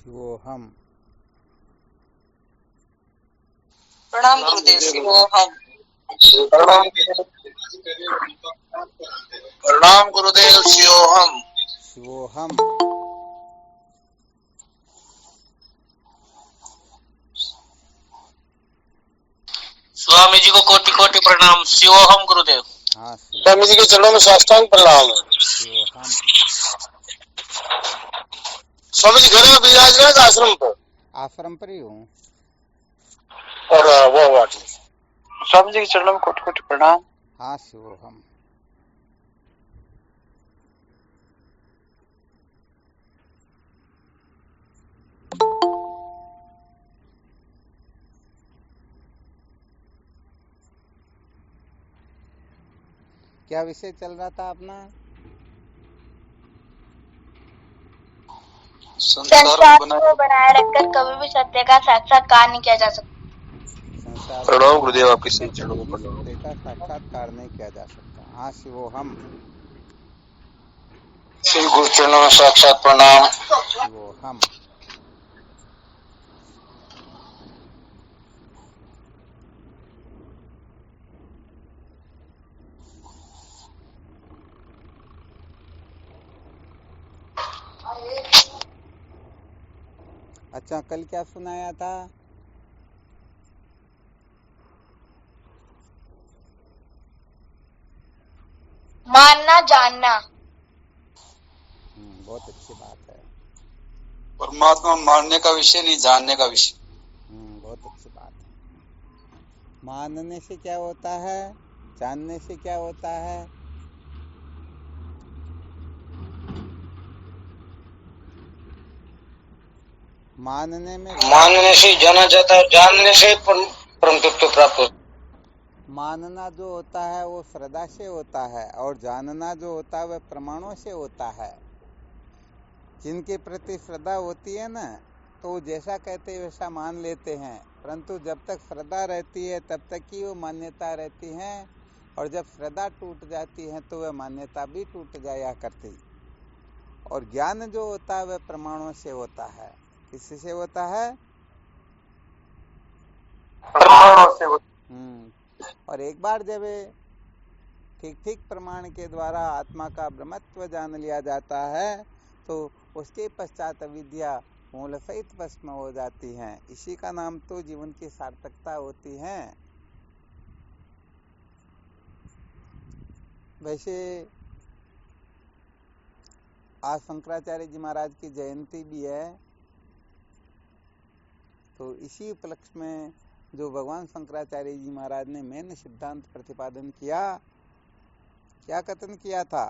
शिवोहम। प्रणाम गुरुदेव। शिवोहम। प्रणाम गुरुदेव। शिवोहम। शिवोहम। स्वामी जी को कोटि कोटि प्रणाम। शिवोहम गुरुदेव। हाँ स्वामी जी के चरणों में साष्टांग प्रणाम। शिवोहम। स्वामी जी घर में विराज रहे आश्रम पर? आश्रम पर ही हूँ। और वो स्वामी जी के चरणों में कोटि कोटि प्रणाम। हाँ शिवोहम। क्या विषय चल रहा था अपना? संसार को बनाए रखकर कभी भी सत्य का साक्षात्कार नहीं किया जा सकता। संसार प्रणाम को गुरुदेव, आपके बनाकर चरणों कभी में भी प्रणाम। सत्य का साक्षात्कार नहीं किया जा सकता। हाँ शिवोहम। श्री गुरु चरणों में साक्षात प्रणाम। शिवोहम। अच्छा, कल क्या सुनाया था? मानना जानना। बहुत अच्छी बात है। परमात्मा मानने का विषय नहीं, जानने का विषय। बहुत अच्छी बात है। मानने से क्या होता है, जानने से क्या होता है? मानने से जाना जाता है, जानने से परम तत्व प्राप्त होता है। मानना जो होता है वो श्रद्धा से होता है, और जानना जो होता है वह प्रमाणों से होता है। जिनके प्रति श्रद्धा होती है ना, तो जैसा कहते हैं वैसा मान लेते हैं, परंतु जब तक श्रद्धा रहती है तब तक ही वो मान्यता रहती है, और जब श्रद्धा टूट जाती है तो वह मान्यता भी टूट जाया करती। और ज्ञान जो होता है वह प्रमाणों से होता है। किससे होता है? प्रमाणों से और एक बार जब ठीक ठीक प्रमाण के द्वारा आत्मा का ब्रह्मत्व जान लिया जाता है, तो उसके पश्चात अविद्या मूल सहित भस्म हो जाती है। इसी का नाम तो जीवन की सार्थकता होती है। वैसे आज शंकराचार्य जी महाराज की जयंती भी है, तो इसी उपलक्ष्य में जो भगवान शंकराचार्य जी महाराज ने मैंने सिद्धांत प्रतिपादन किया, क्या कथन किया था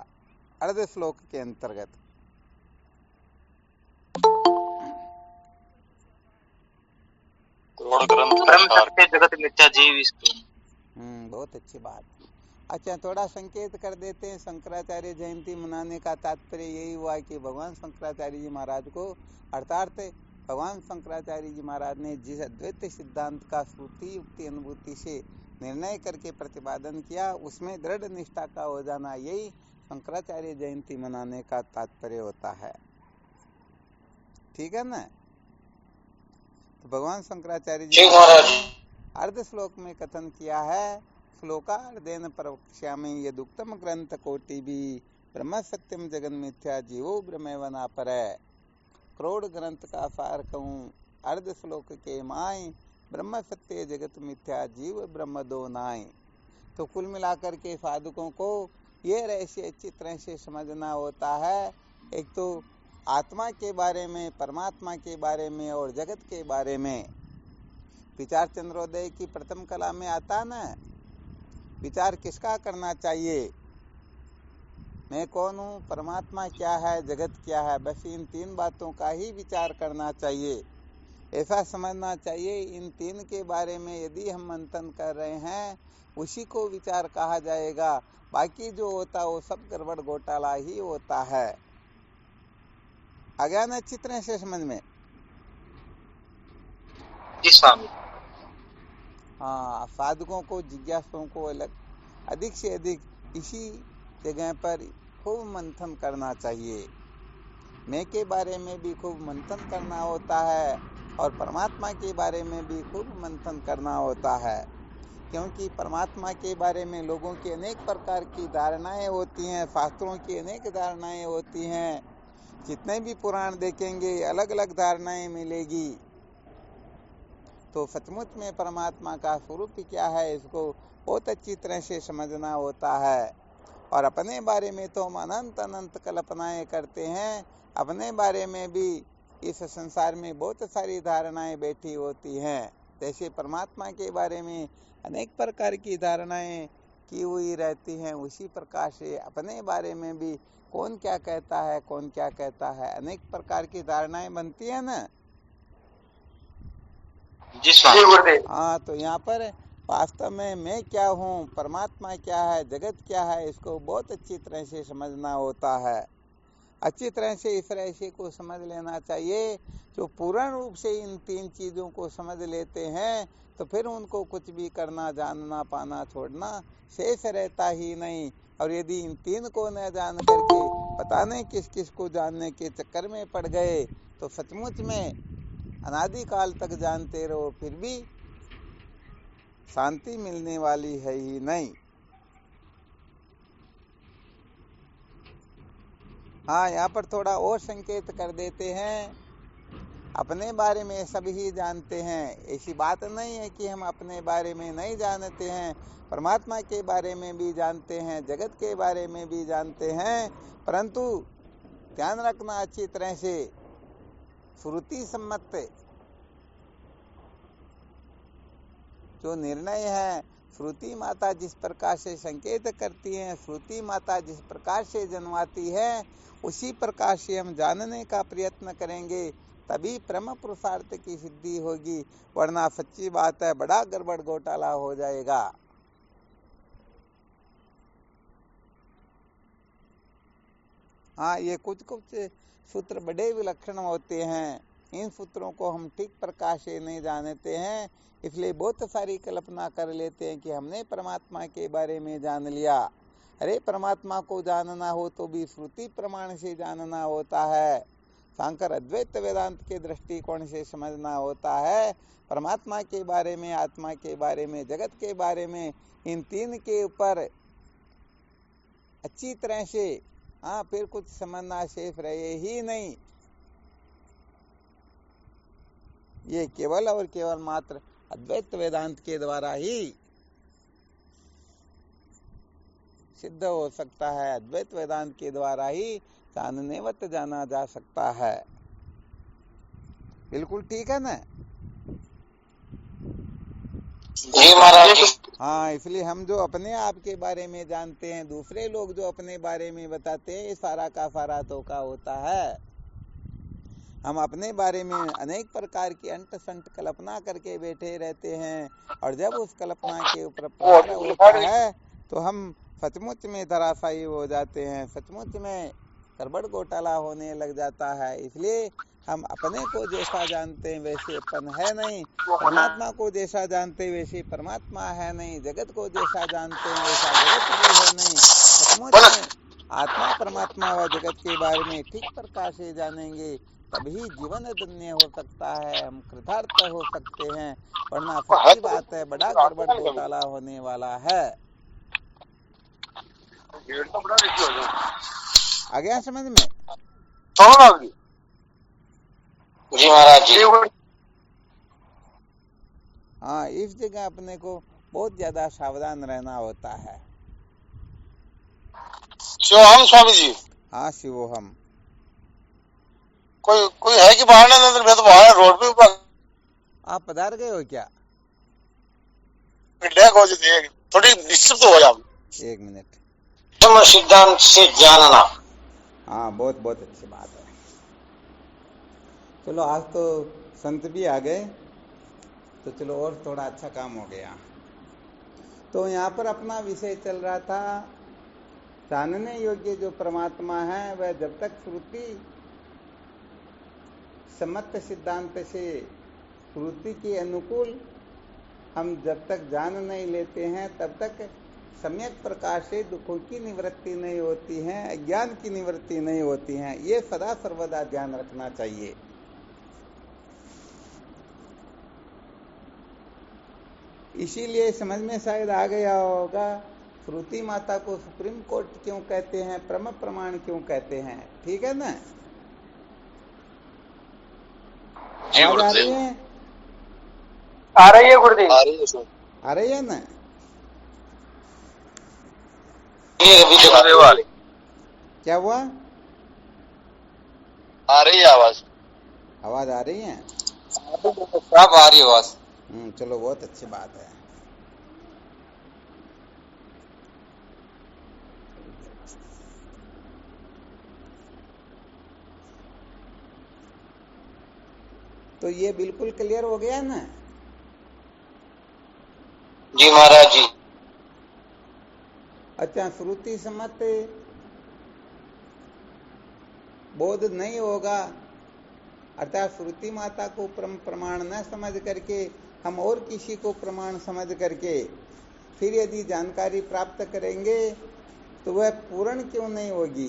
अर्ध श्लोक के अंतर्गत? जगत मिथ्या जीव। बहुत अच्छी बात। अच्छा, थोड़ा संकेत कर देते हैं। शंकराचार्य जयंती मनाने का तात्पर्य यही हुआ कि भगवान शंकराचार्य जी महाराज को, अर्थात भगवान शंकराचार्य जी महाराज ने जिस अद्वैत सिद्धांत का श्रुति युक्ति अनुभूति से निर्णय करके प्रतिपादन किया, उसमें दृढ़ निष्ठा का हो जाना, यही शंकराचार्य जयंती मनाने का तात्पर्य होता है। ठीक है ना? तो भगवान शंकराचार्य जी महाराज ने अर्ध श्लोक में कथन किया है, श्लोकार्धेन प्रवक्ष्यामि यदुक्तम ग्रंथ कोटि भी ब्रह्म सत्यम जगन मिथ्या जीवो ब्रह्मेव नापरै। करोड़ ग्रंथ का सार कहूँ, अर्ध श्लोक के माय, ब्रह्म सत्य जगत मिथ्या जीव ब्रह्म दो नाय। तो कुल मिलाकर के साधकों को ये रहस्य अच्छी तरह से समझना होता है। एक तो आत्मा के बारे में, परमात्मा के बारे में और जगत के बारे में। विचार चंद्रोदय की प्रथम कला में आता ना, विचार किसका करना चाहिए? मैं कौन हूँ, परमात्मा क्या है, जगत क्या है, बस इन तीन बातों का ही विचार करना चाहिए। ऐसा समझना चाहिए इन तीन के बारे में यदि हम मंथन कर रहे हैं, उसी को विचार कहा जाएगा। बाकी जो होता है वो सब गड़बड़ घोटाला ही होता है। आ गया ना अच्छी तरह से समझ में? जी स्वामी। हाँ, साधकों को, जिज्ञासुओं को अलग, अधिक से अधिक इसी जगह पर खूब मंथन करना चाहिए। मैं के बारे में भी खूब मंथन करना होता है और परमात्मा के बारे में भी खूब मंथन करना होता है, क्योंकि परमात्मा के बारे में लोगों की अनेक प्रकार की धारणाएं होती हैं, शास्त्रों की अनेक धारणाएं होती हैं। जितने भी पुराण देखेंगे अलग अलग धारणाएं मिलेगी। तो सचमुच में परमात्मा का स्वरूप क्या है, इसको बहुत अच्छी तरह से समझना होता है। और अपने बारे में तो हम अनंत अनंत कल्पनाएं करते हैं। अपने बारे में भी इस संसार में बहुत सारी धारणाएं बैठी होती हैं। जैसे परमात्मा के बारे में अनेक प्रकार की धारणाएं की हुई रहती हैं, उसी प्रकार से अपने बारे में भी कौन क्या कहता है, कौन क्या कहता है, अनेक प्रकार की धारणाएं बनती है ना। हाँ, तो यहाँ पर वास्तव में मैं क्या हूँ, परमात्मा क्या है, जगत क्या है, इसको बहुत अच्छी तरह से समझना होता है। अच्छी तरह से इस रहस्य को समझ लेना चाहिए। जो पूर्ण रूप से इन तीन चीजों को समझ लेते हैं तो फिर उनको कुछ भी करना, जानना, पाना, छोड़ना शेष रहता ही नहीं। और यदि इन तीन को न जान करके पता नहीं किस किस को जानने के चक्कर में पड़ गए तो सचमुच में अनादिकाल तक जानते रहो फिर भी शांति मिलने वाली है ही नहीं। हाँ, यहाँ पर थोड़ा और संकेत कर देते हैं। अपने बारे में सभी जानते हैं, ऐसी बात नहीं है कि हम अपने बारे में नहीं जानते हैं। परमात्मा के बारे में भी जानते हैं, जगत के बारे में भी जानते हैं, परंतु ध्यान रखना अच्छी तरह से, श्रुति सम्मत जो निर्णय है, श्रुति माता जिस प्रकार से संकेत करती है, श्रुति माता जिस प्रकार से जन्माती है, उसी प्रकार से हम जानने का प्रयत्न करेंगे, तभी परम पुरुषार्थ की सिद्धि होगी। वरना सच्ची बात है, बड़ा गड़बड़ घोटाला हो जाएगा। हाँ, ये कुछ कुछ सूत्र बड़े विलक्षण होते हैं। इन सूत्रों को हम ठीक प्रकार से नहीं जानते हैं, इसलिए बहुत सारी कल्पना कर लेते हैं कि हमने परमात्मा के बारे में जान लिया। अरे, परमात्मा को जानना हो तो भी श्रुति प्रमाण से जानना होता है, सांकर अद्वैत वेदांत के दृष्टिकोण से समझना होता है। परमात्मा के बारे में, आत्मा के बारे में, जगत के बारे में, इन तीन के ऊपर अच्छी तरह से फिर कुछ समझना शेष रहे ही नहीं। ये केवल और केवल मात्र अद्वैत वेदांत के द्वारा ही सिद्ध हो सकता है। अद्वैत वेदांत के द्वारा ही जाननेवत जाना जा सकता है। बिल्कुल ठीक है ना? जी महाराज। हाँ, इसलिए हम जो अपने आप के बारे में जानते हैं, दूसरे लोग जो अपने बारे में बताते हैं, ये सारा का सारा धोखा होता है। हम अपने बारे में अनेक प्रकार की अंट संट कल्पना करके बैठे रहते हैं, और जब उस कल्पना के ऊपर प्रहार होता है तो हम सचमुच में धराशायी हो जाते हैं, सचमुच में गड़बड़ घोटाला होने लग जाता है। इसलिए हम अपने को जैसा जानते हैं वैसे अपन है नहीं, परमात्मा को जैसा जानते हैं वैसे परमात्मा है नहीं, जगत को जैसा जानते हैं वैसा जगत भी है नहीं। सचमुच में आत्मा, परमात्मा व जगत के बारे में ठीक प्रकार से जानेंगे, तभी जीवन धन्य हो सकता है, हम कृतार्थ हो सकते हैं। वरना सच्ची बात है, बड़ा गड़बड़ घोटाला होने वाला है। आ गया समझ में? जी महाराज जी। हाँ, इस जगह अपने को बहुत ज्यादा सावधान रहना होता है। शिवोहम स्वामी जी। हाँ, शिवोहम। कोई है कि बाहर ना अंदर? मैं तो बाहर रोड पे ऊपर। आप पधार गए हो क्या? थोड़ी डिस्टर्ब तो हो जाओ। एक मिनट। सिद्धांत से जानना। हाँ, बहुत बहुत अच्छी बात है। चलो, आज तो संत भी आ गए, तो चलो और थोड़ा अच्छा काम हो गया। तो यहाँ पर अपना विषय चल रहा था, जानने योग्य जो परमात्मा है वह जब तक श्रुति सम्मत सिद्धांत से, श्रुति के अनुकूल हम जब तक जान नहीं लेते हैं तब तक सम्यक प्रकार से दुखों की निवृत्ति नहीं होती है, अज्ञान की निवृत्ति नहीं होती है। ये सदा सर्वदा ध्यान रखना चाहिए। इसीलिए समझ में शायद आ गया होगा, श्रुति माता को सुप्रीम कोर्ट क्यों कहते हैं, परम प्रमाण क्यों कहते हैं। ठीक है ना? आवाज आ रही है? आ रही है गुरुदेव, आ रही है ना? क्या हुआ? आ रही है आवाज, आवाज आ रही है? साफ आ रही है आवाज। चलो बहुत अच्छी बात है। तो ये बिल्कुल क्लियर हो गया ना? जी महाराज जी। अच्छा, श्रुति सम्मत बोध नहीं होगा, अर्थात श्रुति माता को प्रमाण न समझ करके हम और किसी को प्रमाण समझ करके फिर यदि जानकारी प्राप्त करेंगे तो वह पूर्ण क्यों नहीं होगी?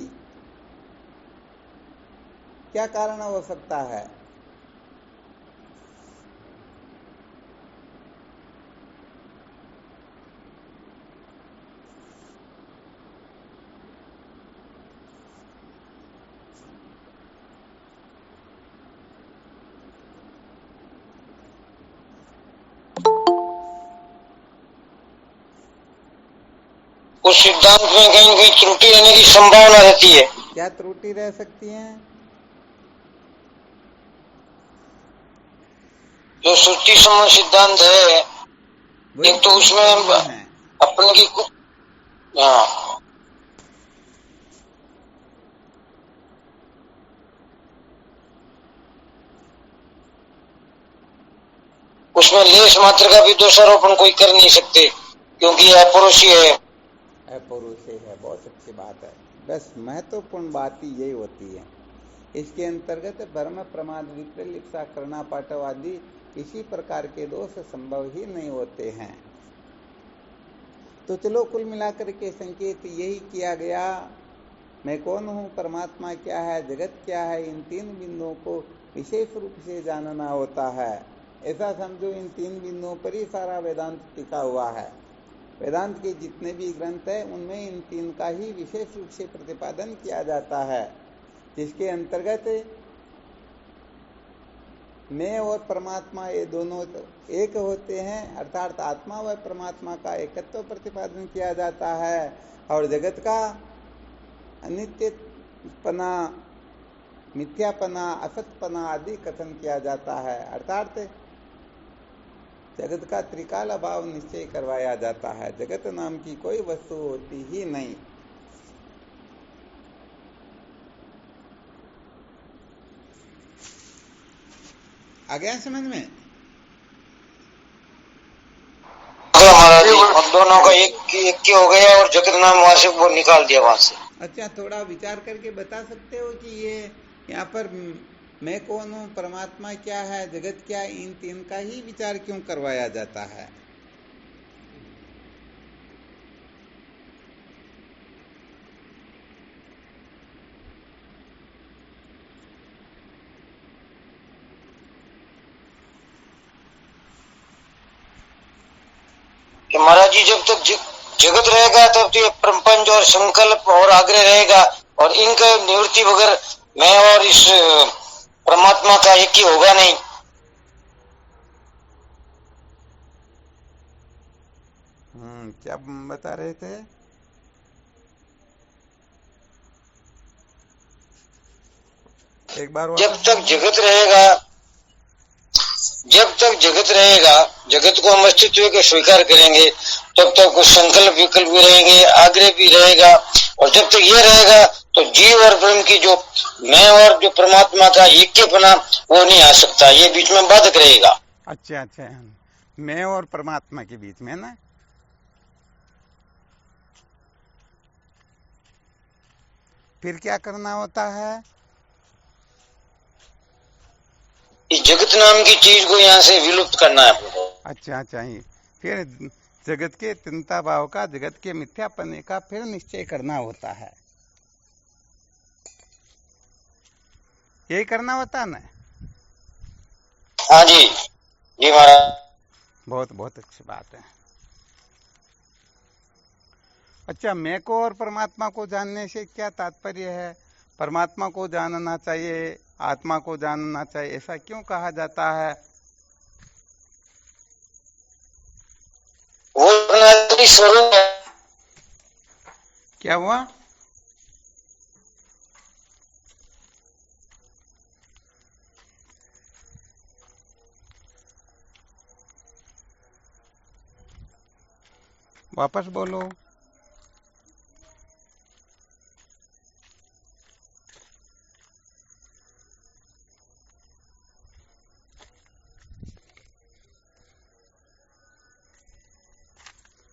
क्या कारण हो सकता है? उस सिद्धांत में कहीं कहीं त्रुटि रहने की संभावना रहती है। क्या त्रुटि रह सकती है? जो श्रुति सम्मत सिद्धांत है, एक तो उसमें अपने की उसमें लेश मात्र का भी दोषारोपण कोई कर नहीं सकते, क्योंकि अपरोषी है। अपौरुषेय है, बहुत अच्छी बात है। बस महत्वपूर्ण बात ही यही होती है। इसके अंतर्गत भ्रम प्रमाद विप्रलिप्सा करना पाठव आदि किसी प्रकार के दोष संभव ही नहीं होते हैं। तो चलो कुल मिलाकर के संकेत यही किया गया, मैं कौन हूँ, परमात्मा क्या है, जगत क्या है, इन तीन बिंदुओं को विशेष रूप से जानना होता है। ऐसा समझो इन तीन बिंदुओं पर ही सारा वेदांत टिका हुआ है। वेदांत के जितने भी ग्रंथ है उनमें इन तीन का ही विशेष रूप से प्रतिपादन किया जाता है, जिसके अंतर्गत मैं और परमात्मा ये दोनों एक होते हैं, अर्थात आत्मा व परमात्मा का एकत्व प्रतिपादन किया जाता है, और जगत का अनित्यपना, मिथ्यापना, असतपना आदि कथन किया जाता है। अर्थात जगत का त्रिकाल अभाव निश्चय करवाया जाता है। जगत नाम की कोई वस्तु होती ही नहीं। आ गया समझ में? महाराज जी, अब दोनों का एक हो गया और जगत नाम वहां से वो निकाल दिया वहां से। अच्छा, थोड़ा विचार करके बता सकते हो कि ये यहाँ पर मैं कौन हूँ, परमात्मा क्या है, जगत क्या, इन तीन का ही विचार क्यों करवाया जाता है? कि महाराज जी, जब तक जगत रहेगा तब तो ये प्रपंच और संकल्प और आग्रह रहेगा, और इनका निवृत्ति बगैर मैं और इस परमात्मा का एक ही होगा नहीं। क्या बता रहे थे? एक बार जब तक जगत रहेगा, जगत को हम अस्तित्व के स्वीकार करेंगे, तब तक कुछ संकल्प विकल्प भी रहेंगे, आग्रह भी रहेगा, और जब तक ये रहेगा तो जीव और ब्रह्म की जो मैं और जो परमात्मा का ऐक्यपना वो नहीं आ सकता, ये बीच में बाधक रहेगा। अच्छा, मैं और परमात्मा के बीच में ना, फिर क्या करना होता है? इस जगत नाम की चीज को यहाँ से विलुप्त करना है। अच्छा, फिर जगत के तीनता भाव का, जगत के मिथ्यापने का फिर निश्चय करना होता है। यही करना होता ना। हाँ जी, जी महाराज। बहुत बहुत अच्छी बात है। अच्छा, मैं को और परमात्मा को जानने से क्या तात्पर्य है? परमात्मा को जानना चाहिए, आत्मा को जानना चाहिए, ऐसा क्यों कहा जाता है? वो अनादि स्वरूप है। क्या हुआ? वापस बोलो।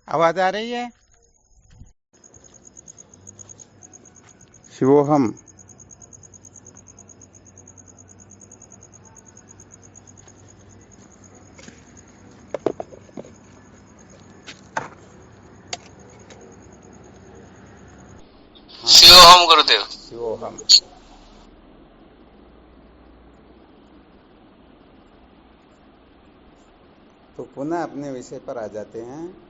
आवाज आ रही है? शिवोहम। शिवोहम गुरुदेव। शिवोहम। तो पुनः अपने विषय पर आ जाते हैं।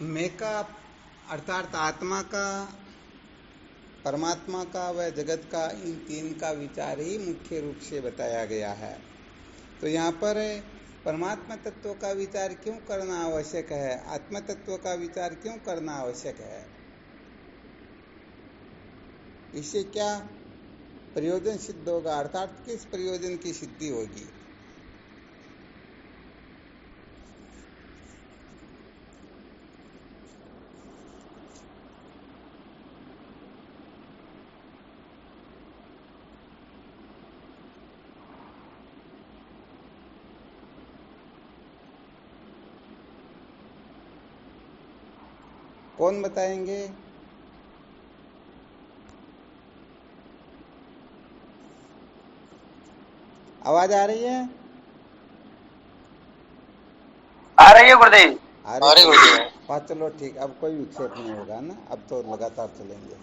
मैं का अर्थात आत्मा का, परमात्मा का व जगत का, इन तीन का विचार ही मुख्य रूप से बताया गया है। तो यहाँ पर परमात्मा तत्व का विचार क्यों करना आवश्यक है, आत्मा तत्व का विचार क्यों करना आवश्यक है? इससे क्या प्रयोजन सिद्ध होगा, अर्थात किस प्रयोजन की सिद्धि होगी? कौन बताएंगे? आवाज आ रही है? आ रही है गुरुदेव। आ अरे रही गुरुदेव। है। बात चलो ठीक, अब कोई विक्षेप नहीं होगा ना, अब तो लगातार चलेंगे।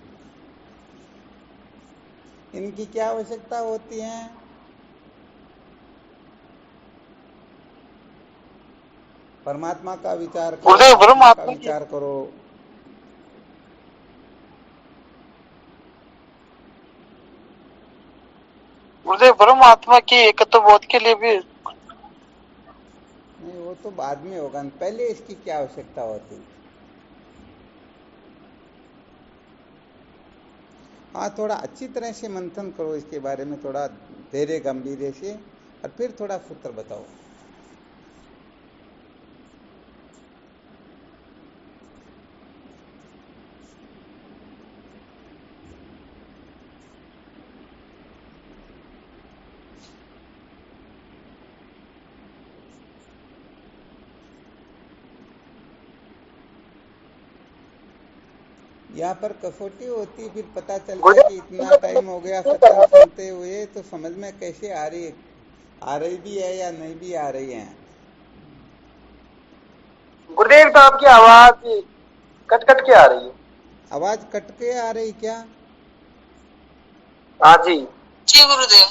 इनकी क्या आवश्यकता होती है? परमात्मा का विचार करो, गुरुदेव आत्मा का परमात्मा की, विचार करो। गुरुदेव परमात्मा की एकत्व बोध के लिए भी। नहीं, वो तो बाद में होगा, पहले इसकी क्या आवश्यकता होती? हाँ, थोड़ा अच्छी तरह से मंथन करो इसके बारे में, थोड़ा धैर्य गंभीर से, और फिर थोड़ा सूत्र बताओ। यहाँ पर कसौटी होती, फिर पता चलता है कि इतना टाइम हो गया सत्संग सुनते हुए, तो समझ में कैसे आ रही भी है या नहीं भी आ रही है। गुरुदेव तो आपकी आवाज कट कट के आ रही है। आवाज कट के आ रही क्या? हाँ जी। जी गुरुदेव।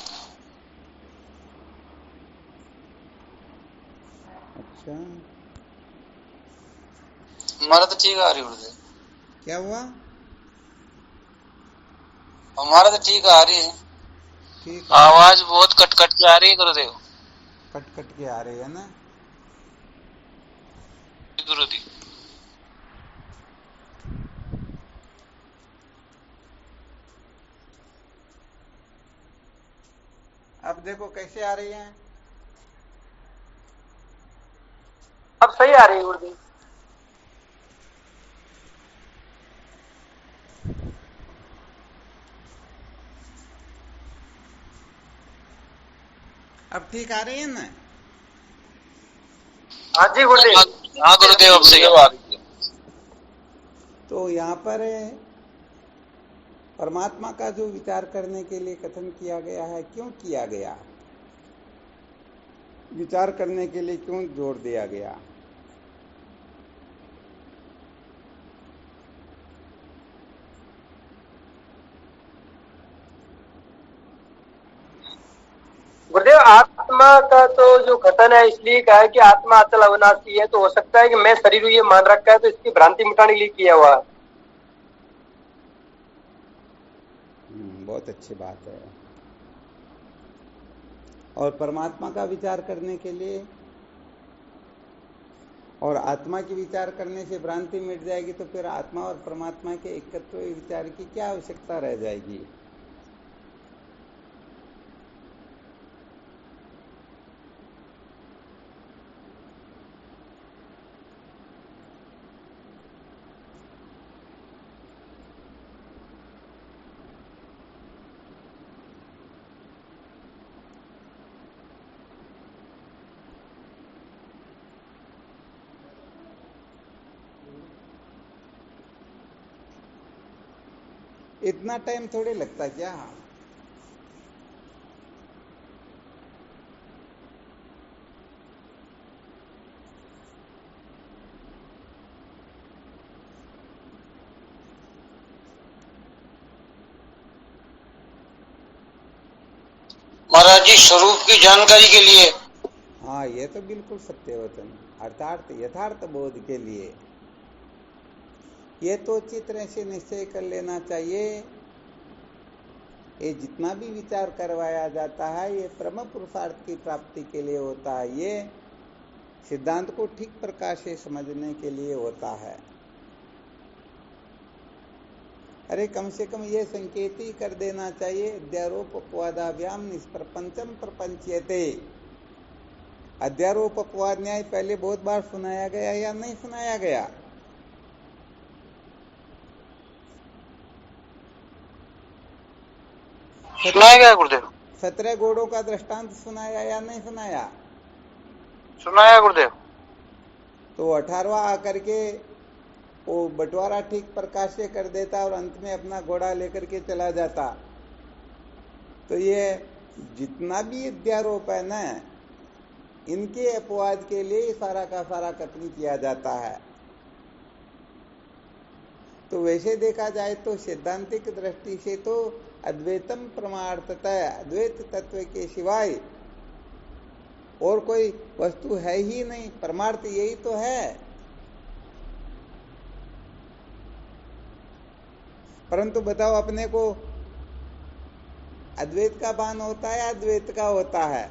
अच्छा, हमारा तो ठीक आ रही गुरुदेव। क्या हुआ? हमारा तो ठीक आ रही है। ठीक, आवाज बहुत कट कट के आ रही है गुरुदेव। कट कट के आ रही है ना? गुरुदेव। अब देखो कैसे आ रही है। अब सही आ रही है गुरुदेव। अब ठीक आ रही है ना? हाँ जी गुरुदेव। हाँ गुरुदेव, अब सही आ रही है। तो यहाँ पर परमात्मा का जो विचार करने के लिए कथन किया गया है, क्यों किया गया? विचार करने के लिए क्यों जोर दिया गया? गुरुदेव, आत्मा का तो जो कथन है इसलिए कहा है कि आत्मा अचल अविनाशी है, तो हो सकता है कि मैं शरीर ये मान रखा है, तो इसकी भ्रांति मिटाने के लिए किया हुआ है। बहुत अच्छी बात है। और परमात्मा का विचार करने के लिए, और आत्मा की विचार करने से भ्रांति मिट जाएगी, तो फिर आत्मा और परमात्मा के एकत्व विचार की क्या आवश्यकता रह जाएगी? इतना टाइम थोड़े लगता क्या? महाराज जी, स्वरूप की जानकारी के लिए। हाँ, ये तो बिल्कुल सत्य वचन, अर्थात यथार्थ बोध के लिए। ये तो चित्र से निश्चय कर लेना चाहिए, ये जितना भी विचार करवाया जाता है ये परम पुरुषार्थ की प्राप्ति के लिए होता है, ये सिद्धांत को ठीक प्रकार से समझने के लिए होता है। अरे कम से कम ये संकेत ही कर देना चाहिए, अध्यारोपवादाभ्याम निष्प्रपंचम प्रपंच्यते। अध्यारोपवाद न्याय पहले बहुत बार सुनाया गया या नहीं सुनाया गया? सुनाया गया गुरुदेव। 17 घोड़ों का दृष्टांत सुनाया या नहीं सुनाया? सुनाया गुरुदेव। तो 18वां आकर के वो बंटवारा ठीक प्रकार से कर देता और अंत में अपना घोड़ा लेकर के चला जाता। तो ये जितना भी अध्यारोप है ना, इनके अपवाद के लिए सारा का सारा कथन किया जाता है। तो वैसे देखा जाए तो सिद्धांतिक दृष्टि से तो अद्वैतम प्रमाणतः, अद्वैत तत्व के सिवाय और कोई वस्तु है ही नहीं, परमार्थ यही तो है। परंतु बताओ, अपने को अद्वैत का भान होता है, अद्वैत का होता है?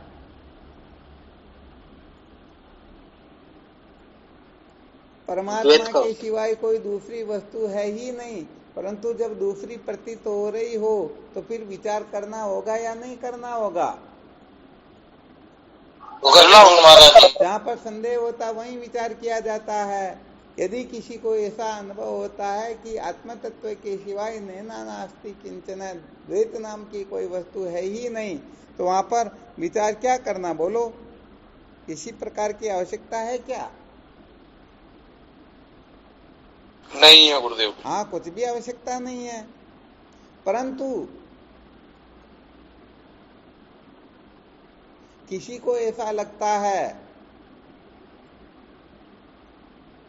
परमात्मा के सिवाय कोई दूसरी वस्तु है ही नहीं, परंतु जब दूसरी प्रतीत हो रही हो तो फिर विचार करना होगा या नहीं करना होगा? जहाँ पर संदेह होता वहीं विचार किया जाता है। यदि किसी को ऐसा अनुभव होता है कि आत्म तत्व के सिवाय नैना नास्ति किंचन, द्वैत नाम की कोई वस्तु है ही नहीं, तो वहां पर विचार क्या करना? बोलो, किसी प्रकार की आवश्यकता है क्या? नहीं है गुरुदेव। हाँ, कुछ भी आवश्यकता नहीं है। परंतु किसी को ऐसा लगता है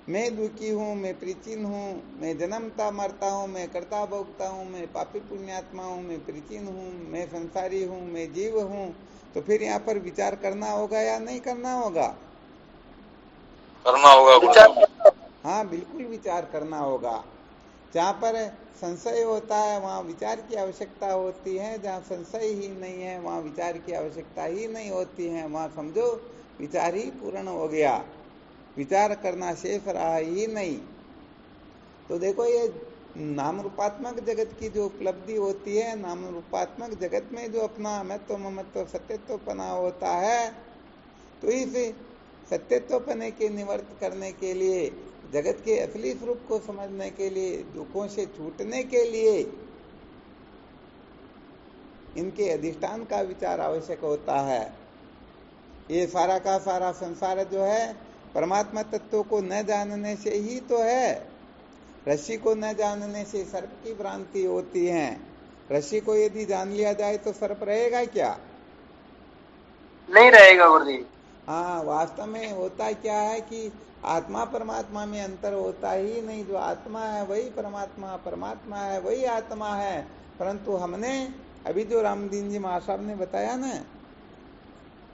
मैं दुखी हूं, मैं प्राचीन हूं, मैं जन्मता मरता हूं, मैं कर्ता भोगता हूं, मैं पापी पुण्यात्मा हूं, मैं प्राचीन हूं, मैं संसारी हूं, मैं जीव हूं, तो फिर यहाँ पर विचार करना होगा या नहीं करना होगा? करना होगा। हाँ, बिल्कुल विचार करना होगा। जहाँ पर संशय होता है वहाँ विचार की आवश्यकता होती है, जहाँ संशय ही नहीं है वहाँ विचार की आवश्यकता ही नहीं होती है। वहाँ समझो विचार ही पूर्ण हो गया, विचार करना शेष रहा ही नहीं। तो देखो, ये नाम रूपात्मक जगत की जो उपलब्धि होती है, नाम रूपात्मक जगत में जो अपना महत्व ममत्व सत्यत्वपना होता है, तो इस सत्यत्वपने के निवर्त करने के लिए, जगत के असली स्वरूप को समझने के लिए, दुखों से छूटने के लिए इनके अधिष्ठान का विचार आवश्यक होता है। ये सारा का सारा संसार जो है परमात्मा तत्व को न जानने से ही तो है। रस्सी को न जानने से सर्प की भ्रांति होती है। रस्सी को यदि जान लिया जाए तो सर्प रहेगा क्या? नहीं रहेगा गुरुजी। हाँ, वास्तव में होता क्या है कि आत्मा परमात्मा में अंतर होता ही नहीं। जो आत्मा है वही परमात्मा, परमात्मा है वही आत्मा है। परंतु हमने अभी जो रामदीन जी महासाहब ने बताया ना,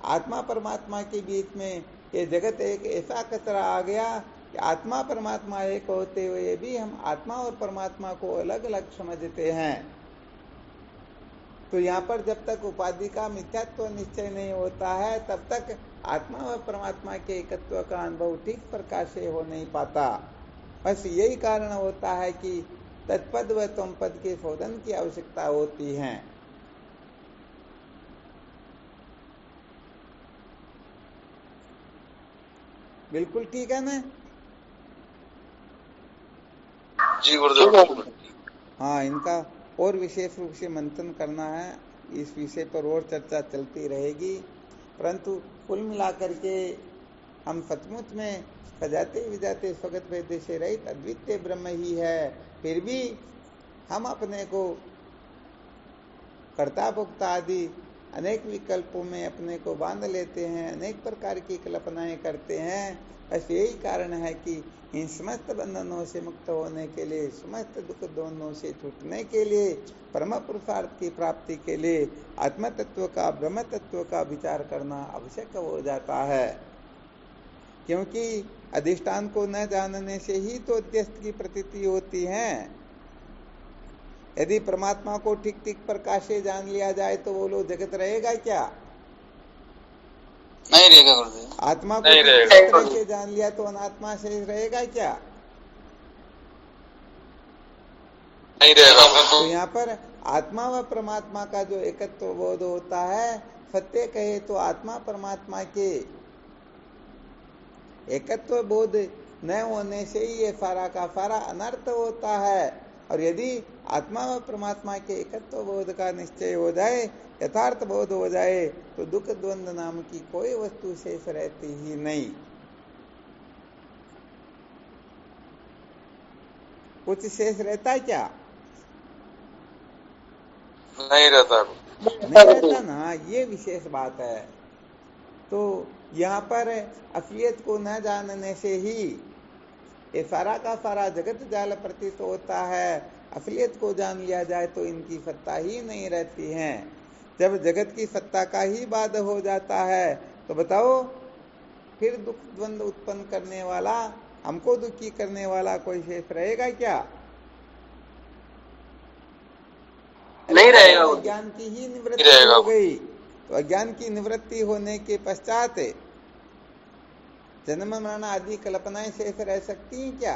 आत्मा परमात्मा के बीच में ये जगत एक ऐसा कचरा आ गया कि आत्मा परमात्मा एक होते हुए भी हम आत्मा और परमात्मा को अलग अलग समझते हैं। तो यहाँ पर जब तक उपाधि का मिथ्यात्व निश्चय नहीं होता है तब तक आत्मा व परमात्मा के एकत्व का अनुभव ठीक प्रकार से हो नहीं पाता। बस यही कारण होता है कि तत्पद व तम पद के शोधन की आवश्यकता होती है। बिल्कुल ठीक है ना? जी गुरुदेव। हाँ, इनका और विशेष रूप से मंथन करना है। इस विषय पर और चर्चा चलती रहेगी। परंतु कुल मिलाकर के हम सचमुच में सजाते विजाते स्वगत भेद से रहित अद्वितीय ब्रह्म ही है। फिर भी हम अपने को कर्ता भोक्ता आदि अनेक विकल्पों में अपने को बांध लेते हैं, अनेक प्रकार की कल्पनाएं करते हैं। बस यही कारण है कि इन समस्त बंधनों से मुक्त होने के लिए, समस्त दुख दोनों से छूटने के लिए, परम पुरुषार्थ की प्राप्ति के लिए आत्म तत्व का, ब्रह्म तत्व का विचार करना आवश्यक हो जाता है। क्योंकि अधिष्ठान को न जानने से ही तो अध्यस्त की प्रतीति होती है। यदि परमात्मा को ठीक ठीक प्रकाश से जान लिया जाए तो वो लोग जगत रहेगा क्या? नहीं रहेगा गुरुदेव। आत्मा को ठीक तरह से जान लिया तो अनात्मा से रहेगा क्या? नहीं रहेगा। तो यहाँ पर आत्मा व परमात्मा का जो एकत्व बोध होता है, सत्य कहे तो आत्मा परमात्मा के एकत्व बोध न होने से ही ये सारा का सारा अनर्थ होता है। और यदि आत्मा व परमात्मा के एकत्व बोध का निश्चय हो जाए, यथार्थ बोध हो जाए, तो दुख द्वंद्व नाम की कोई वस्तु शेष रहती ही नहीं। कुछ शेष रहता है क्या? नहीं रहता। नहीं रहता ना, ये विशेष बात है। तो यहाँ पर असलियत को न जानने से ही ये सारा का सारा जगत जाल प्रतीत होता है। असलियत को जान लिया जाए तो इनकी सत्ता ही नहीं रहती है। जब जगत की सत्ता का ही बाध हो जाता है तो बताओ फिर दुख द्वंद्व उत्पन्न करने वाला, हमको दुखी करने वाला कोई शेष रहेगा क्या? नहीं रहेगा। अज्ञान की ही निवृत्ति हो गई। तो अज्ञान की निवृत्ति होने के पश्चात जन्म मरण आदि कल्पनाएं शेष रह सकती हैं क्या?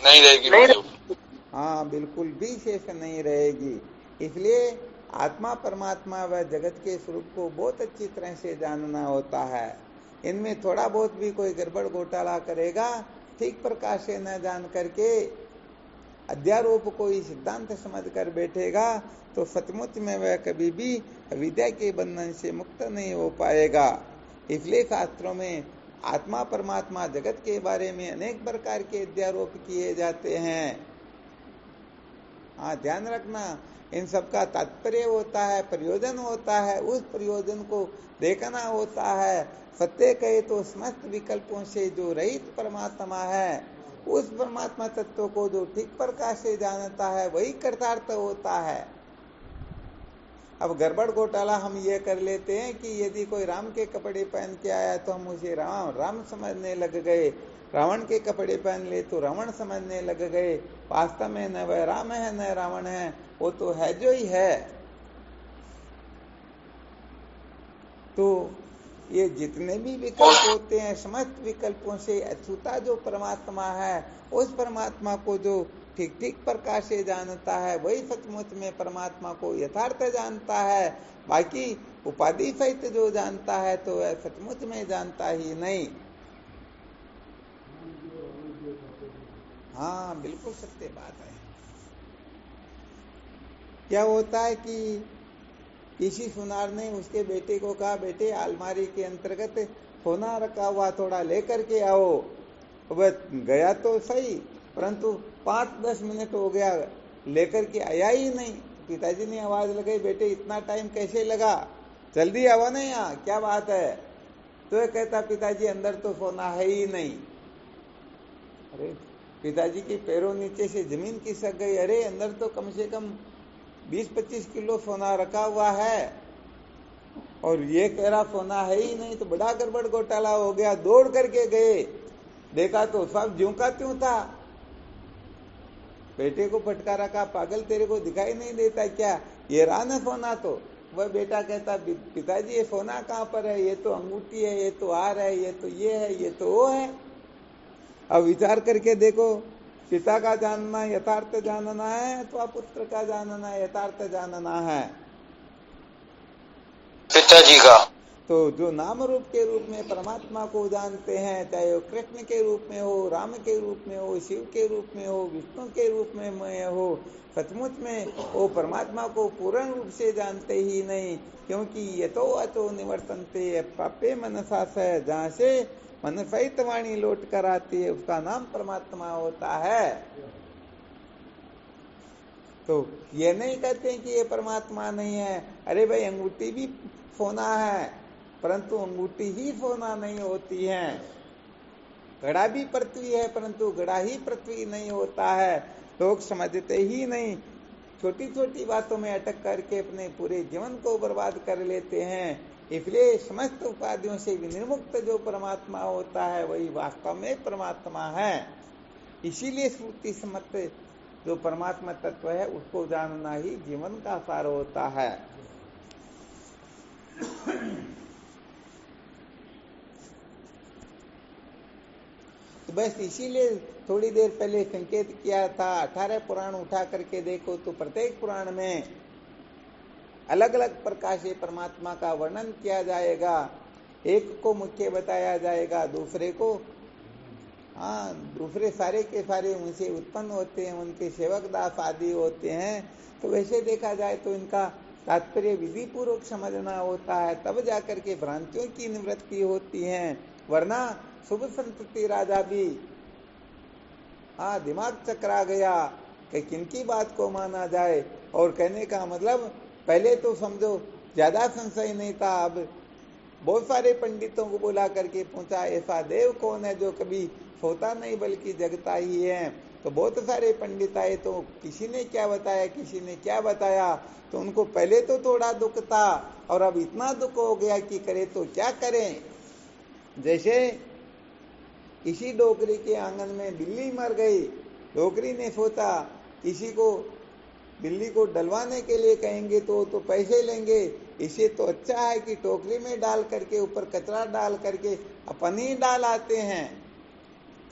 नहीं रहेगी। हाँ, बिल्कुल भी शेष नहीं रहेगी। इसलिए आत्मा परमात्मा व जगत के स्वरूप को बहुत अच्छी तरह से जानना होता है। इनमें थोड़ा बहुत भी कोई गड़बड़ घोटाला करेगा, ठीक प्रकार से न जान करके अध्यारोप कोई सिद्धांत समझ कर बैठेगा, तो सचमुच में वह कभी भी अविद्या के बंधन से मुक्त नहीं हो पाएगा। इसलिए शास्त्रों में आत्मा परमात्मा जगत के बारे में अनेक प्रकार के अध्यारोप किए जाते हैं। हाँ, ध्यान रखना, इन सब का तात्पर्य होता है, प्रयोजन होता है। उस प्रयोजन को देखना होता है। सत्य कहे तो समस्त विकल्पों से जो रहित परमात्मा है, उस परमात्मा तत्व को जो ठीक प्रकार से जानता है वही कृतार्थ होता है। अब गड़बड़ घोटाला हम ये कर लेते हैं कि यदि कोई राम के कपड़े पहन के आया तो हम उसे राम समझने लग गए, रावण के कपड़े पहन ले तो रावण समझने लग गए। वास्तव में न वह राम है न रावण है, वो तो है जो ही है। तो ये जितने भी विकल्प होते हैं, समस्त विकल्पों से अछूता जो परमात्मा है, उस परमात्मा को जो ठीक ठीक प्रकार से जानता है वही सचमुच में परमात्मा को यथार्थ जानता है। बाकी उपाधि सहित जो जानता है तो वह सचमुच में जानता ही नहीं। हाँ, बिल्कुल सत्य बात है। क्या होता है कि किसी सुनार ने उसके बेटे को कहा, बेटे अलमारी के अंतर्गत सोना रखा हुआ, थोड़ा लेकर के आओ। वह गया तो सही, परंतु 5-10 मिनट हो गया, लेकर के आया ही नहीं। पिताजी ने आवाज लगाई, बेटे इतना टाइम कैसे लगा, जल्दी आओ ना यहाँ, क्या बात है। तो ये कहता, पिताजी अंदर तो सोना है ही नहीं। अरे पिताजी के पैरों नीचे से जमीन खिसक गई। अरे अंदर तो कम से कम 20-25 किलो सोना रखा हुआ है, और ये कह रहा सोना है ही नहीं, तो बड़ा गड़बड़ घोटाला हो गया। दौड़ करके गए, देखा तो सब ज्यों का त्यों था। बेटे को फटकारा, कहा पागल तेरे को दिखाई नहीं देता क्या, ये रहा न सोना। तो वह बेटा कहता, पिताजी ये सोना कहाँ पर है, ये तो अंगूठी है, ये तो हार है, ये तो ये है, ये तो वो है। अब विचार करके देखो, पिता का जानना यथार्थ जानना है अथवा पुत्र का जानना यथार्थ जानना है? पिताजी का। तो जो नाम रूप के रूप में परमात्मा को जानते हैं, चाहे वो कृष्ण के रूप में हो, राम के रूप में हो, शिव के रूप में हो, विष्णु के रूप में हो, सचमुच में वो परमात्मा को पूर्ण रूप से जानते ही नहीं। क्योंकि ये तो अतो निवर्तनते प्राप्य मनसा से, जहाँ से मन सहित वाणी लौट कर आती है, उसका नाम परमात्मा होता है। तो ये नहीं कहते कि ये परमात्मा नहीं है। अरे भाई अंगूठी भी सोना है, परंतु अंगूठी ही सोना नहीं होती है। घड़ा भी पृथ्वी है, परंतु घड़ा ही पृथ्वी नहीं होता है। लोग समझते ही नहीं, छोटी छोटी बातों में अटक करके अपने पूरे जीवन को बर्बाद कर लेते हैं। इसलिए समस्त उपाधियों से विनिर्मुक्त जो परमात्मा होता है वही वास्तव में परमात्मा है। इसीलिए श्रुति सम्मत जो परमात्मा तत्व है उसको जानना ही जीवन का सार होता है। तो बस इसीलिए थोड़ी देर पहले संकेत किया था, 18 पुराण उठा करके देखो तो प्रत्येक पुराण में अलग अलग प्रकार से परमात्मा का वर्णन किया जाएगा। एक को मुख्य बताया जाएगा, दूसरे को दूसरे सारे के सारे उनसे उत्पन्न होते हैं, उनके सेवक दास आदि होते हैं। तो वैसे देखा जाए तो इनका तात्पर्य विधि पूर्वक समझना होता है, तब जाकर के भ्रांतियों की निवृत्ति होती है। वरना शुभ संतति राजा भी दिमाग चकरा गया कि किनकी बात को माना जाए। और कहने का मतलब पहले तो समझो ज्यादा संशय नहीं था, अब बहुत सारे पंडितों को बुला करके पूछा ऐसा देव कौन है जो कभी सोता नहीं बल्कि जगता ही है। तो बहुत सारे पंडित आए, तो किसी ने क्या बताया, किसी ने क्या बताया। तो उनको पहले तो थोड़ा दुख था और अब इतना दुख हो गया कि करे तो क्या करें। जैसे किसी डोकरी के आंगन में बिल्ली मर गई, डोकरी ने सोचा किसी को बिल्ली को डलवाने के लिए कहेंगे तो पैसे लेंगे, इसे तो अच्छा है कि टोकरी में डाल करके ऊपर कचरा डाल करके अपन ही डाल आते हैं।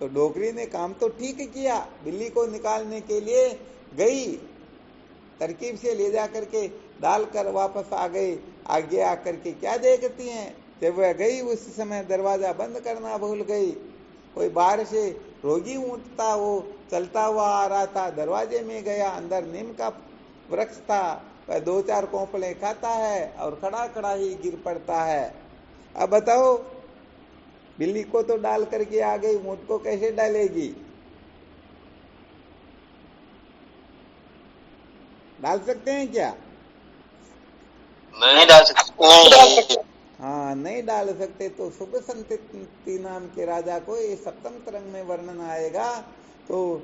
तो डोकरी ने काम तो ठीक किया, बिल्ली को निकालने के लिए गई, तरकीब से ले जा करके डाल कर वापस आ गई। आगे आकर के क्या देखती हैं, जब वह गई उस समय दरवाजा बंद करना भूल गई। कोई बाहर से रोगी ऊँटता वो चलता हुआ आ रहा था, दरवाजे में गया, अंदर नीम का वृक्ष था, वह 2-4 कोंपले खाता है और खड़ा खड़ा ही गिर पड़ता है। अब बताओ, बिल्ली को तो डाल करके आ गई, ऊँट को कैसे डालेगी? डाल सकते हैं क्या? नहीं डाल सकते। हाँ, नहीं डाल सकते। तो शुभ संतति नाम के राजा को ये सप्तम तरंग में वर्णन आएगा। तो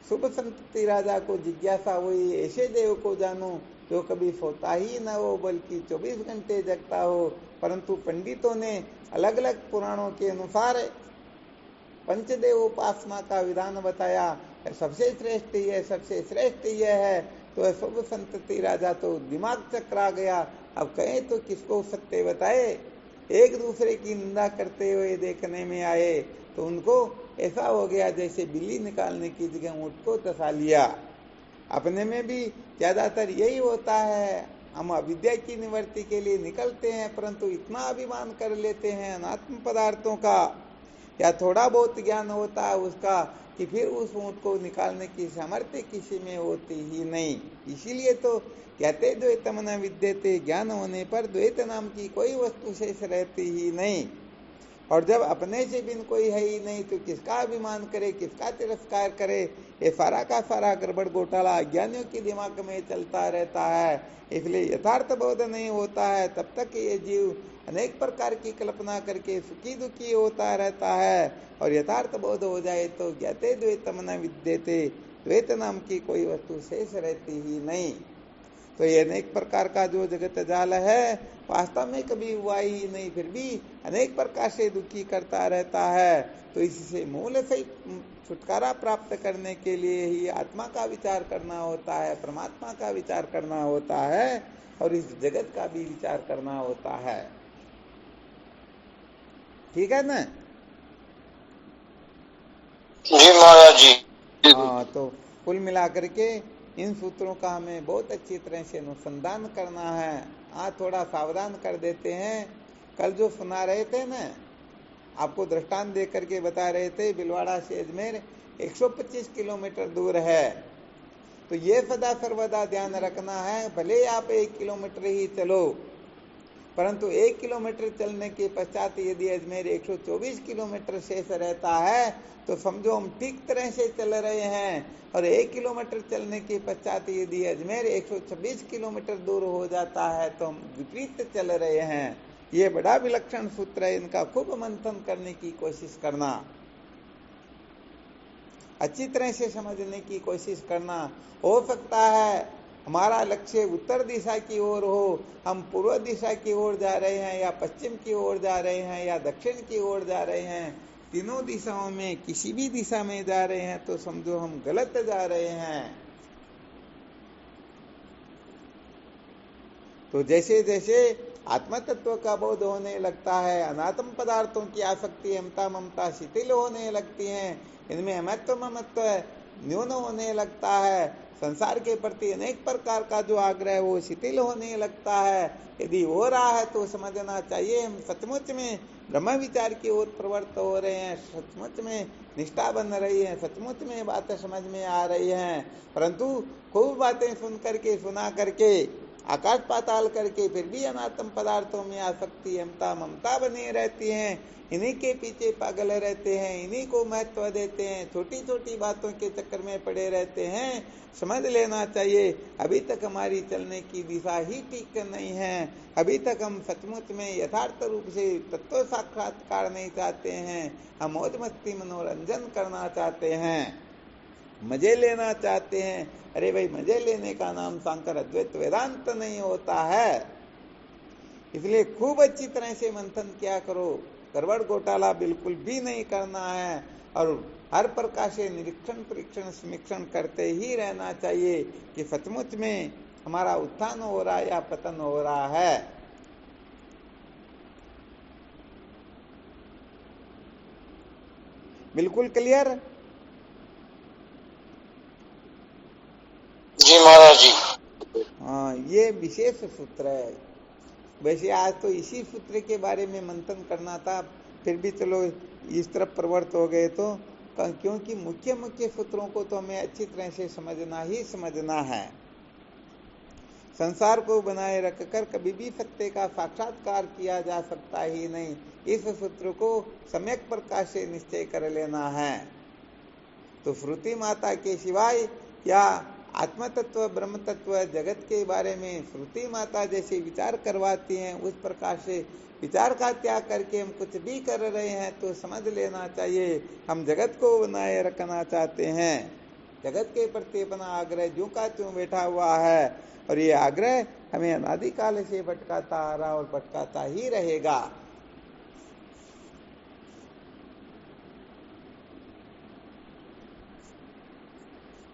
शुभ संतति राजा को जिज्ञासा हुई, ऐसे देव को जानो जो कभी सोता ही न हो बल्कि 24 घंटे जगता हो। परंतु पंडितों ने अलग अलग पुराणों के अनुसार पंचदेव उपासना का विधान बताया, सबसे श्रेष्ठ ये, सबसे श्रेष्ठ यह है। तो शुभ संतति राजा तो दिमाग चकरा गया। अब कहें तो किसको सत्य बताए, एक दूसरे की निंदा करते हुए देखने में आए तो उनको ऐसा हो गया जैसे बिल्ली निकालने की जगह ऊँट को दसा लिया। अपने में भी ज्यादातर यही होता है, हम अविद्या की निवृत्ति के लिए निकलते हैं परंतु इतना अभिमान कर लेते हैं अनात्म पदार्थों का या थोड़ा बहुत ज्ञान होता है उसका कि फिर उस ऊंट को निकालने की सामर्थ्य किसी में होती ही नहीं। इसीलिए तो कहते द्वैतम न विद्यते, ज्ञान होने पर द्वैत नाम की कोई वस्तु शेष रहती ही नहीं। और जब अपने से बिन कोई है ही नहीं तो किसका अभिमान करे, किसका तिरस्कार करे। ये सारा का सारा गड़बड़ घोटाला अज्ञानियों के दिमाग में चलता रहता है। इसलिए यथार्थ बोध नहीं होता है तब तक ये जीव अनेक प्रकार की कल्पना करके सुखी दुखी होता रहता है। और यथार्थ बोध हो जाए तो ज्ञाते द्वैतम न विद्यते, द्वैत नाम की कोई वस्तु शेष रहती ही नहीं। तो ये अनेक प्रकार का जो जगत जाल है वास्तव में कभी हुआ ही नहीं, फिर भी अनेक प्रकार से दुखी करता रहता है। तो इससे मूल से छुटकारा प्राप्त करने के लिए ही आत्मा का विचार करना होता है, परमात्मा का विचार करना होता है और इस जगत का भी विचार करना होता है। ठीक है ना? जी महाराज जी। हाँ, तो कुल मिलाकर के इन सूत्रों का हमें बहुत अच्छी तरह से अनुसंधान करना है। आज थोड़ा सावधान कर देते हैं। कल जो सुना रहे थे ना, आपको दृष्टांत दे करके बता रहे थे, बिलवाड़ा से अजमेर 125 किलोमीटर दूर है। तो ये सदा सर्वदा ध्यान रखना है, भले आप 1 किलोमीटर ही चलो, परंतु 1 किलोमीटर चलने के पश्चात यदि अजमेर 124 किलोमीटर शेष रहता है तो समझो हम ठीक तरह से चल रहे हैं। और 1 किलोमीटर चलने के पश्चात यदि अजमेर 126 किलोमीटर दूर हो जाता है तो हम विपरीत चल रहे हैं। ये बड़ा विलक्षण सूत्र है, इनका खूब मंथन करने की कोशिश करना, अच्छी तरह से समझने की कोशिश करना। हो सकता है हमारा लक्ष्य उत्तर दिशा की ओर हो, हम पूर्व दिशा की ओर जा रहे हैं या पश्चिम की ओर जा रहे हैं या दक्षिण की ओर जा रहे हैं, तीनों दिशाओं में किसी भी दिशा में जा रहे हैं तो समझो हम गलत जा रहे हैं। तो जैसे जैसे आत्म तत्व का बोध होने लगता है, अनात्म पदार्थों की आसक्ति अमता ममता शिथिल होने लगती हैं, इनमें अमत्व ममत्व न्यून होने लगता है, संसार के प्रति अनेक प्रकार का जो आग्रह है वो शिथिल होने लगता है। यदि हो रहा है तो समझना चाहिए हम सचमुच में ब्रह्म विचार की ओर प्रवृत्त हो रहे हैं, सचमुच में निष्ठा बन रही है, सचमुच में बातें समझ में आ रही हैं। परंतु खूब बातें सुन करके, सुना करके, आकाश पाताल करके फिर भी अनात्म पदार्थों में आसक्ति अमता ममता बनी रहती हैं, इन्हीं के पीछे पागल रहते हैं, इन्हीं को महत्व देते हैं, छोटी छोटी बातों के चक्कर में पड़े रहते हैं। समझ लेना चाहिए अभी तक हमारी चलने की दिशा ही ठीक नहीं है, अभी तक हम सचमुच में यथार्थ रूप से तत्व साक्षात्कार नहीं चाहते हैं, हम मौज मस्ती मनोरंजन करना चाहते हैं, मजे लेना चाहते हैं। अरे भाई, मजे लेने का नाम सांकर अद्वैत वेदांत नहीं होता है। इसलिए खूब अच्छी तरह से मंथन किया करो, गड़बड़ घोटाला बिल्कुल भी नहीं करना है और हर प्रकार से निरीक्षण परीक्षण समीक्षण करते ही रहना चाहिए कि सचमुच में हमारा उत्थान हो रहा है या पतन हो रहा है। बिल्कुल क्लियर? जी महाराज जी। हाँ, ये विशेष सूत्र है। वैसे आज तो इसी सूत्र के बारे में मंथन करना था, फिर भी चलो इस तरफ प्रवृत्त हो गए तो, क्योंकि मुख्य मुख्य सूत्रों को तो हमें अच्छी तरह से समझना ही समझना है। संसार को बनाए रखकर कभी भी सत्य का साक्षात्कार किया जा सकता ही नहीं, इस सूत्र को सम्यक प्रकार से निश्चय कर लेना है। तो श्रुति माता के सिवाय या आत्म तत्व ब्रह्म तत्व जगत के बारे में श्रुति माता जैसे विचार करवाती हैं, उस प्रकार से विचार का त्याग करके हम कुछ भी कर रहे हैं तो समझ लेना चाहिए हम जगत को बनाए रखना चाहते हैं। जगत के प्रति अपना आग्रह ज्यों का त्यों बैठा हुआ है और ये आग्रह हमें अनादिकाल से भटकाता आ रहा और भटकाता ही रहेगा।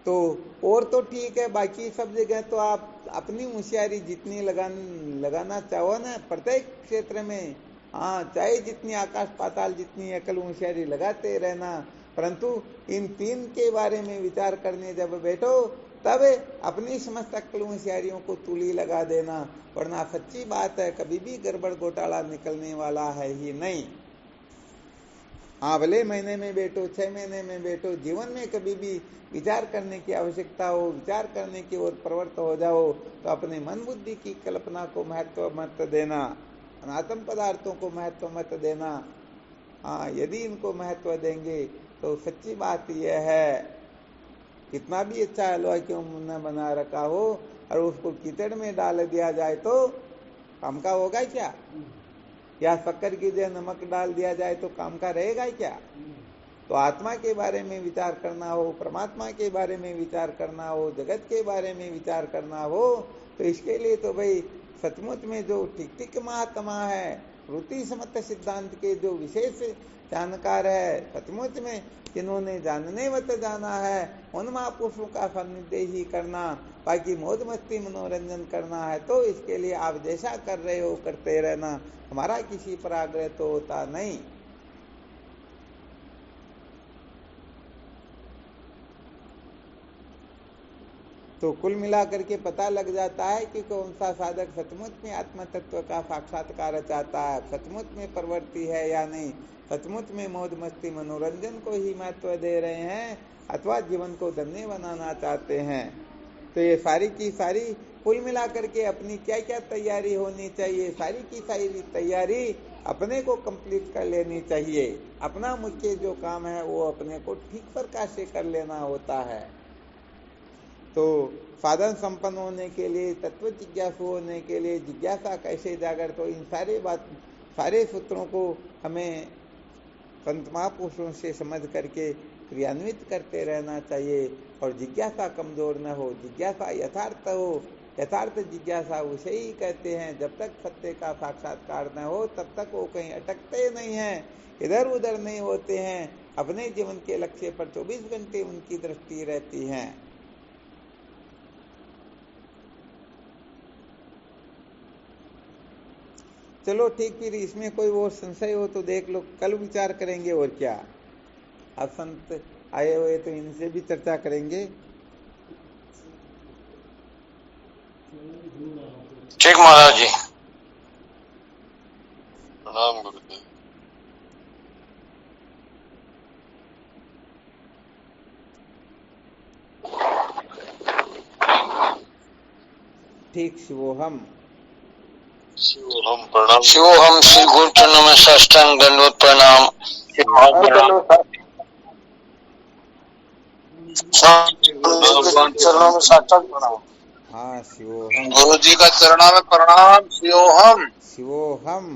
तो और तो ठीक है, बाकी सब जगह तो आप अपनी होशियारी जितनी लगाना चाहो ना प्रत्येक क्षेत्र में, हाँ, चाहे जितनी आकाश पाताल जितनी अकल होशियारी लगाते रहना, परंतु इन तीन के बारे में विचार करने जब बैठो तब अपनी समस्त अकल होशियारियों को तूली लगा देना, वरना सच्ची बात है कभी भी गड़बड़ घोटाला निकलने वाला है ही नहीं। हाँ, भले महीने में बैठो, 6 महीने में बैठो, जीवन में कभी भी विचार करने की आवश्यकता हो, विचार करने की ओर प्रवृत्त हो जाओ, तो अपने मन बुद्धि की कल्पना को महत्व मत देना, अनात्म पदार्थों को महत्व मत देना। हाँ, यदि इनको महत्व देंगे तो सच्ची बात यह है, कितना भी अच्छा हलवा क्यों न बना रखा हो और उसको कीचड़ में डाल दिया जाए तो काम का होगा क्या? या शक्कर की जगह नमक डाल दिया जाए तो काम का रहेगा क्या? तो आत्मा के बारे में विचार करना हो, परमात्मा के बारे में विचार करना हो, जगत के बारे में विचार करना हो, तो इसके लिए तो भाई सचमुच में जो ठीक ठीक महात्मा है, वृत्ति समत्व सिद्धांत के जो विशेष जानकार है, सचमुच में जिन्होंने जानने वत जाना है, उन महापुरुषों का सानिध्य ही करना, बाकी मौज मस्ती मनोरंजन करना है तो इसके लिए आप जैसा कर रहे हो करते रहना, हमारा किसी पर आग्रह तो होता नहीं। तो कुल मिलाकर के पता लग जाता है कि कौन सा साधक सचमुच में आत्म तत्व का साक्षात्कार चाहता है, सचमुच में प्रवृत्ति है या नहीं, सचमुच में मौज मस्ती मनोरंजन को ही महत्व दे रहे हैं अथवा जीवन को धन्य बनाना चाहते हैं। तो ये सारी की सारी कुल मिलाकर के अपनी क्या क्या तैयारी होनी चाहिए, सारी की सारी तैयारी अपने को कंप्लीट कर लेनी चाहिए। अपना मुख्य जो काम है वो अपने को ठीक प्रकार से कर लेना होता है। तो साधन संपन्न होने के लिए, तत्व जिज्ञासु होने के लिए जिज्ञासा कैसे जागृत हो, इन सारे सूत्रों को हमें संत महापुरुषों से समझ करके क्रियान्वित करते रहना चाहिए। और जिज्ञासा कमजोर न हो, जिज्ञासा यथार्थ हो, यथार्थ जिज्ञासा उसे ही कहते हैं। जब तक सत्य का साक्षात्कार न हो तब तक वो कहीं अटकते नहीं हैं, इधर उधर नहीं होते हैं, अपने जीवन के लक्ष्य पर 24 घंटे उनकी दृष्टि रहती है। चलो ठीक, फिर इसमें कोई और संशय हो तो देख लो, कल विचार करेंगे। और क्या, अब संत आए हुए तो इनसे भी चर्चा करेंगे। ठीक महाराज जी, प्रणाम गुरुदेव। ठीक, शिवोहम। शिवोहम प्रणाम। शिवोहम। श्री गुरु चरणों में साष्टांग दंडवत प्रणाम। चरणों में साष्टांग प्रणाम। हाँ, शिवोहम। गुरु जी का चरणों में प्रणाम। शिवोहम। शिवोहम।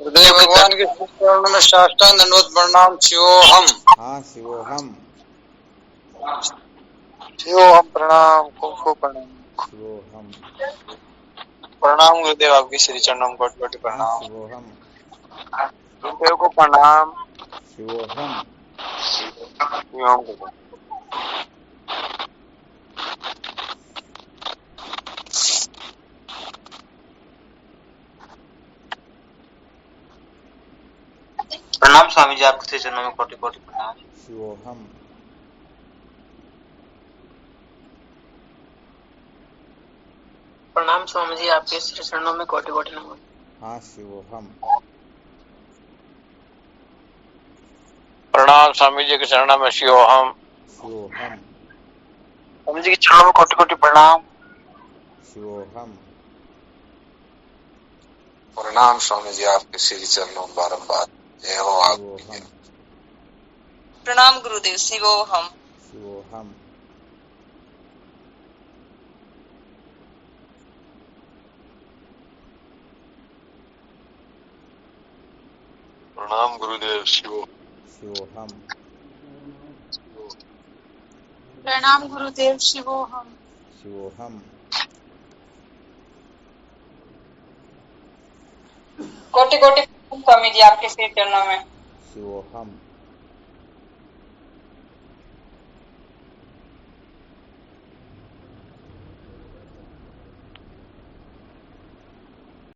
गुरुदेव भगवान के चरणों में साष्टांग दंडवत प्रणाम। शिवोहम। हाँ, शिवोहम। शिवोहम प्रणाम। खूब प्रणाम। शिवोहम। प्रणाम गुरुदेव, आपके श्री चरणों में कोटि कोटि प्रणाम। शिवोहम। गुरुदेव को प्रणाम। शिवोहम। शिवोहम। प्रणाम स्वामी जी, आपके श्री चरणों में कोटि कोटि प्रणाम। शिवोहम। प्रणाम स्वामी जी, आपके श्री चरणों में कोटि कोटि नमन। हाँ, शिवोहम। प्रणाम स्वामी जी के चरणों में। शिवोहम। शिवोहम। स्वामी जी के चरणों में कोटि कोटि प्रणाम। शिवोहम। प्रणाम स्वामी जी, आपके श्री चरणों में बारंबार। जय हो आप। शिवोहम। प्रणाम गुरुदेव। शिवोहम। शिवोहम। प्रणाम गुरुदेव। शिवोहम। प्रणाम गुरुदेव। शिवोहम। शिवोहम। कोटि कोटि स्वामी जी, आपके श्री चरणों में। शिवोहम।